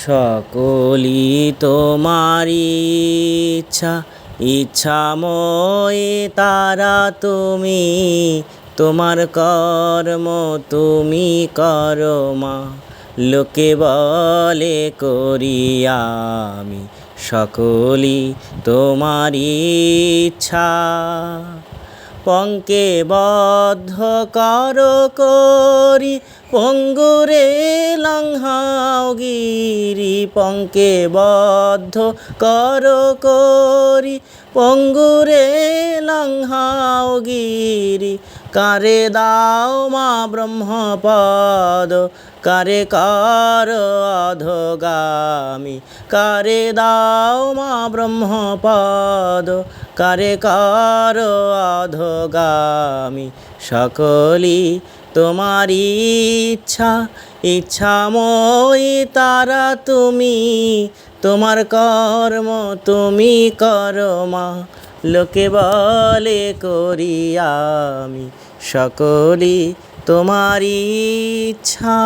সকলি তোমারি ইচ্ছা, ইচ্ছাময়ী তারা তুমি। তোমার কর্ম তুমি করো মা। লোকে বলে করি আমি, সকলি তোমারি ইচ্ছা। পঙ্কে বদ্ধ করো করি, পঙ্গুরে লঙ্ঘাও গিরি। পঙ্কে বদ্ধ করো করি, পঙ্গুরে লঙ্ঘাও গিরি। কারে দাও মা ব্রহ্মপদ, কারে কর অধোগামী। কারে দাও মা ব্রহ্মপদ, কারে কর অধোগামী। সকলি তোমারি ইচ্ছা, ইচ্ছাময়ী তারা তুমি। তোমার কর্ম তুমি করো মা। লোকে বলে করি আমি, সকলি তোমারি ইচ্ছা।